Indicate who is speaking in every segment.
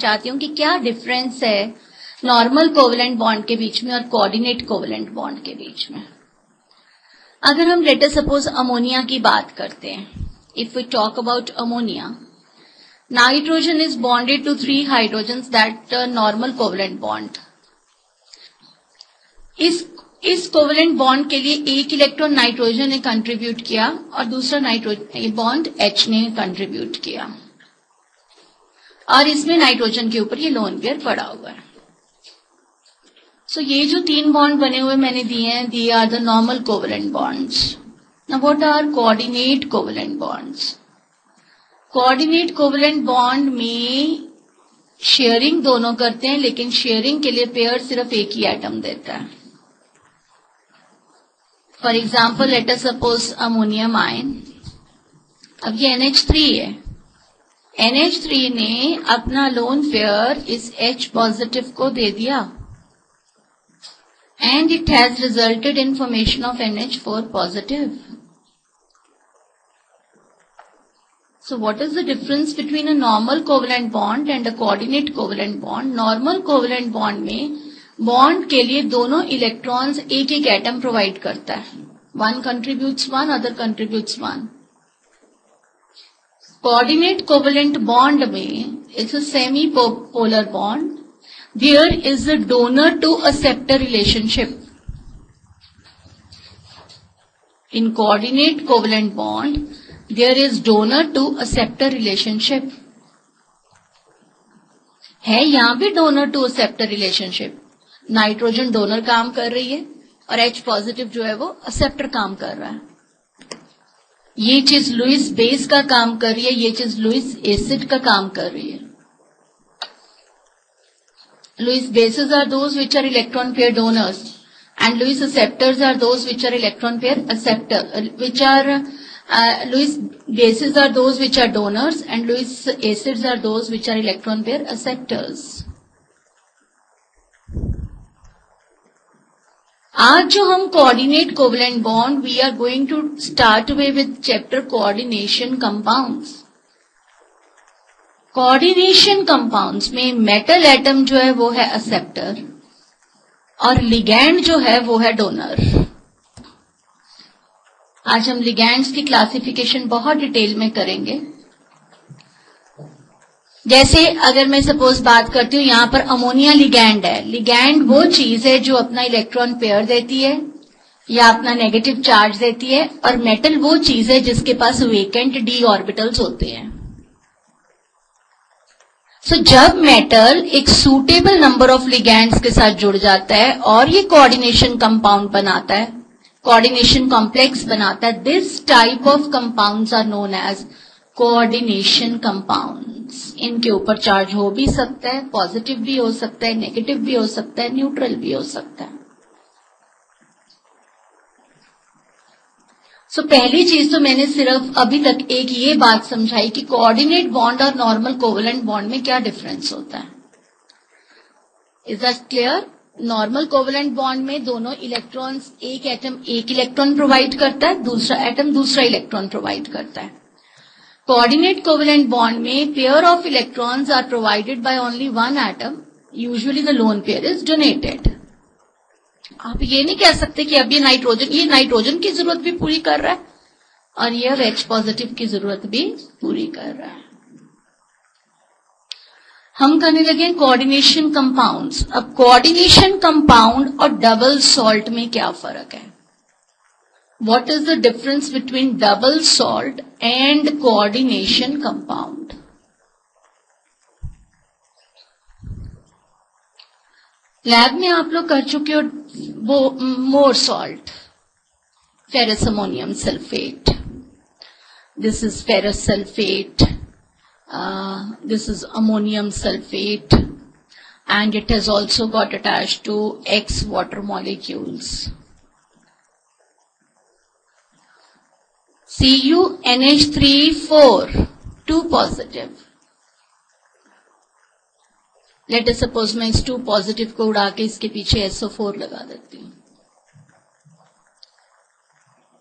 Speaker 1: चाहती हूँ कि क्या डिफरेंस है नॉर्मल कोवेलेंट बॉन्ड के बीच में और कोऑर्डिनेट कोवेलेंट बॉन्ड के बीच में। अगर हम लेट अस सपोज अमोनिया की बात करते हैं, if we talk about ammonia, nitrogen is bonded to 3 hydrogens, that normal covalent bond. इस कोवेलेंट बॉन्ड के लिए एक इलेक्ट्रॉन नाइट्रोजन ने कंट्रीब्यूट किया और दूसरा नाइट्रोजन बॉन्ड H ने कंट्रीब्यूट किया, और इसमें नाइट्रोजन के ऊपर ये लोन पेयर पड़ा हुआ है। सो ये जो 3 बॉन्ड बने हुए मैंने दिए हैं, they are the normal covalent bonds. Now what are coordinate covalent bonds? Coordinate covalent bond में शेयरिंग दोनों करते हैं, लेकिन शेयरिंग के लिए पेयर सिर्फ एक ही एटम देता है। For example let us suppose ammonium ion, अब ये NH3 है, NH3 ने अपना लोन पेयर इस H पॉजिटिव को दे दिया and it has resulted in formation of NH4 positive. So what is the difference between a normal covalent bond and a coordinate covalent bond? Normal covalent bond में bond के लिए दोनों electrons एक एक atom provide करता है, one contributes one, other contributes one. Coordinate covalent bond में it's a semi-polar bond. There is a donor to acceptor relationship. In coordinate covalent bond, there is donor to acceptor relationship. है यहां भी donor to acceptor relationship. Nitrogen donor काम कर रही है और H positive जो है वो एक्सेप्टर काम कर रहा है। ये चीज लुईस बेस का काम कर रही है, ये चीज लुईस एसिड का काम कर रही है। Lewis bases are those which are electron pair donors, and Lewis acceptors are those which are electron pair acceptor. Lewis bases are those which are donors, and Lewis acids are those which are electron pair acceptors. आज जो हम coordinate covalent bond, we are going to start away with chapter coordination compounds. Coordination compounds में metal atom जो है वो है acceptor और ligand जो है वो है डोनर। आज हम लिगैंड्स की क्लासिफिकेशन बहुत डिटेल में करेंगे। जैसे अगर मैं सपोज बात करती हूँ, यहां पर अमोनिया लिगैंड है। लिगैंड वो चीज है जो अपना इलेक्ट्रॉन पेयर देती है या अपना नेगेटिव चार्ज देती है, और मेटल वो चीज है जिसके पास वेकेंट डी ऑर्बिटल्स होते हैं। So, जब मेटल एक सूटेबल नंबर ऑफ लिगैंड्स के साथ जुड़ जाता है और ये कोऑर्डिनेशन कंपाउंड बनाता है, कोऑर्डिनेशन कॉम्प्लेक्स बनाता है, this type of compounds are known as coordination compounds. इनके ऊपर चार्ज हो भी सकता है, पॉजिटिव भी हो सकता है, नेगेटिव भी हो सकता है, न्यूट्रल भी हो सकता है। सो पहली चीज तो मैंने सिर्फ अभी तक एक ये बात समझाई कि कोऑर्डिनेट बॉन्ड और नॉर्मल कोवेलेंट बॉन्ड में क्या डिफरेंस होता है। Is that clear? Normal covalent bond में दोनों इलेक्ट्रॉन्स, एक एटम एक इलेक्ट्रॉन प्रोवाइड करता है, दूसरा एटम दूसरा इलेक्ट्रॉन प्रोवाइड करता है। कोऑर्डिनेट कोवेलेंट बॉन्ड में pair of electrons are provided by only one atom, usually the lone pair is donated. आप ये नहीं कह सकते कि अब ये नाइट्रोजन की जरूरत भी पूरी कर रहा है और ये अब H पॉजिटिव की जरूरत भी पूरी कर रहा है। हम करने लगे कोऑर्डिनेशन कंपाउंड्स। अब कोऑर्डिनेशन कंपाउंड और डबल सॉल्ट में क्या फर्क है? What is the difference between double salt and coordination compound? Lab में आप लोग कर चुके हो वो मोर salt, ferrous ammonium sulfate. This is ferrous sulfate. This is ammonium sulfate, and it has also got attached to X water molecules. CuNH3 4, 2 positive. Let us suppose मैं इस 2 positive को उड़ा के इसके पीछे SO4 लगा देती हूँ।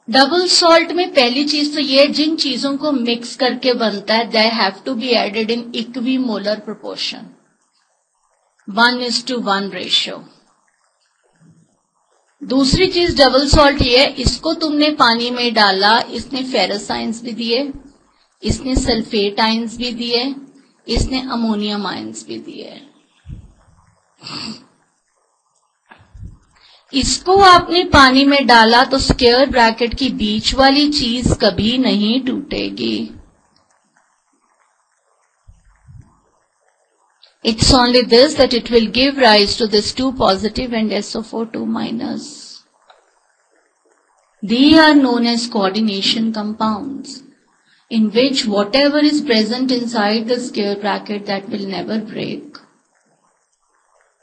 Speaker 1: डबल सॉल्ट में पहली चीज तो ये, जिन चीजों को मिक्स करके बनता है they have to be added in equimolar proportion. 1:1 ratio. दूसरी चीज डबल सॉल्ट ये है, इसको तुमने पानी में डाला, इसने फेरस आयंस भी दिए, इसने सल्फेट आयंस भी दिए, इसने अमोनियम आयंस भी दिए। इसको आपने पानी में डाला तो स्क्वायर ब्रैकेट की बीच वाली चीज कभी नहीं टूटेगी। It's only this that it will give rise to this 2 positive and SO4 2 minus. They are known as coordination compounds, in which whatever is present inside the square bracket that will never break.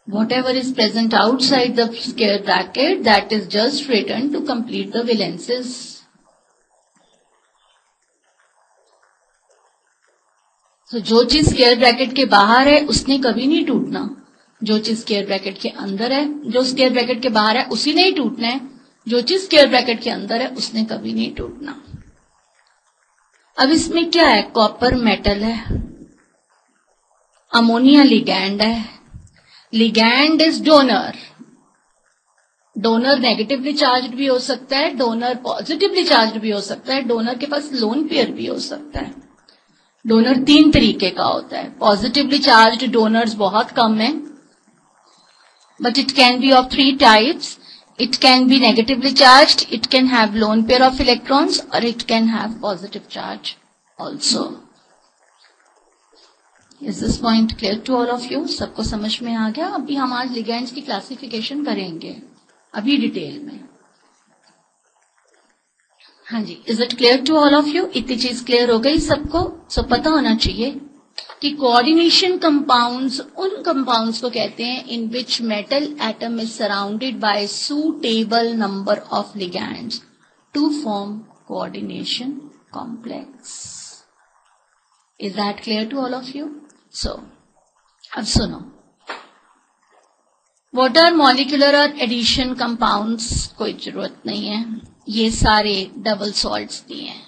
Speaker 1: Whatever is present outside the square bracket that is just written to complete the valences. तो जो चीज square bracket के बाहर है उसने कभी नहीं टूटना, जो चीज स्क्वायर ब्रैकेट के अंदर है, जो स्क्वायर ब्रैकेट के बाहर है उसी ने ही टूटना है, जो चीज स्क्वायर ब्रैकेट के अंदर है उसने कभी नहीं टूटना। अब इसमें क्या है, कॉपर मेटल है, अमोनिया लिगैंड है, ligand is donor, donor negatively charged भी हो सकता है, डोनर पॉजिटिवली चार्ज्ड भी हो सकता है, डोनर के पास लोन पेयर भी हो सकता है। डोनर 3 तरीके का होता है, पॉजिटिवली चार्ज्ड डोनर्स बहुत कम है, but it can be of 3 types. It can be negatively charged, it can have lone pair of electrons, और it can have positive charge also. Is this point clear to all of you? सबको समझ में आ गया? अभी हम आज ligands की classification करेंगे अभी डिटेल में। हाँ जी, is it clear to all of you? इतनी चीज क्लियर हो गई सबको? सो पता होना चाहिए कि कोऑर्डिनेशन कंपाउंड्स उन कंपाउंड्स को कहते हैं in which metal atom is surrounded by suitable number of ligands to form coordination complex. Is that clear to all of you? So अब सुनो, व्हाट आर मॉलिक्यूलर और एडिशन कंपाउंड्स? कोई जरूरत नहीं है, ये सारे डबल सॉल्ट्स दिए हैं।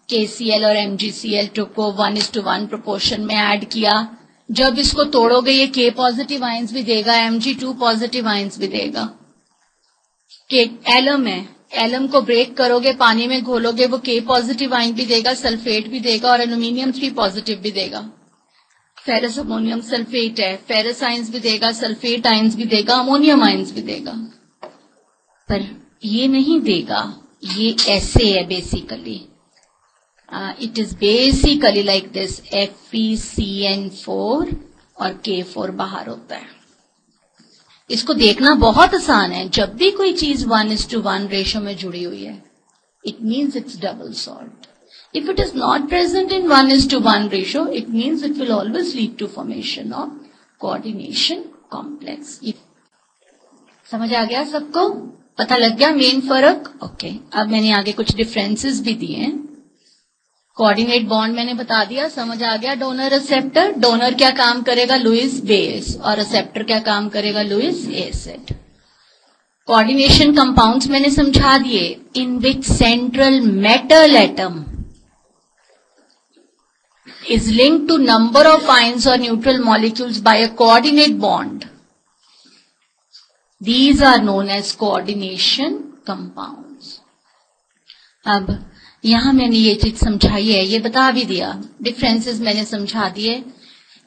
Speaker 1: KCl और MgCl2 को 1:1 प्रोपोर्शन में ऐड किया, जब इसको तोड़ोगे ये K पॉजिटिव आयंस भी देगा, Mg2 पॉजिटिव आयंस भी देगा। एलम है, एलम को ब्रेक करोगे, पानी में घोलोगे, वो K पॉजिटिव आयन भी देगा, सल्फेट भी देगा, और एल्यूमिनियम 3 पॉजिटिव भी देगा। फेरस अमोनियम सल्फेट है, फेरस आयंस भी देगा, सल्फेट आयंस भी देगा, अमोनियम आयंस भी देगा, पर ये नहीं देगा। ये ऐसे है basically, it is basically like this, FeCN4 और K4 बाहर होता है। इसको देखना बहुत आसान है, जब भी कोई चीज 1:1 रेशियो में जुड़ी हुई है, it means it's double salt. If it is not present in 1:1 ratio, it means it will always lead to formation of coordination complex. समझ आ गया सबको? पता लग गया मेन फर्क? ओके, अब मैंने आगे कुछ डिफरेंसेस भी दिए हैं। कोऑर्डिनेट बॉन्ड मैंने बता दिया, समझ आ गया। डोनर रिसेप्टर, डोनर क्या काम करेगा? लुईस बेस, और रिसेप्टर क्या काम करेगा? Lewis acid. कोऑर्डिनेशन कंपाउंड्स मैंने समझा दिए, in which central metal atom is linked to number of ions or neutral molecules by a coordinate bond. These are known as coordination compounds. अब यहां मैंने ये चीज समझाई है, ये बता भी दिया, डिफरेंसेस मैंने समझा दिए।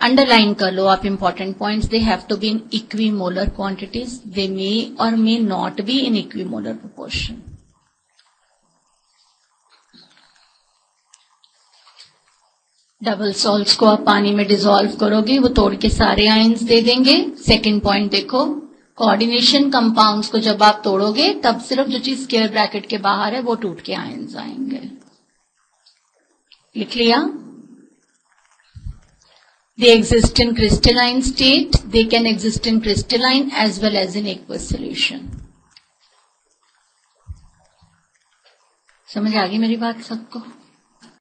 Speaker 1: अंडरलाइन कर लो आप important points. They have to be in equimolar quantities, they may or may not be in equimolar proportion. Double salts को आप पानी में डिसॉल्व करोगे, वो तोड़ के सारे आयंस दे देंगे। सेकंड पॉइंट देखो, कोऑर्डिनेशन कंपाउंड्स को जब आप तोड़ोगे तब सिर्फ जो चीज स्क्वायर ब्रैकेट के बाहर है वो टूट के आयंस आएंगे। लिख लिया? They exist in crystalline state, they can exist in crystalline as well as in aqueous solution. समझ आ गई मेरी बात सबको?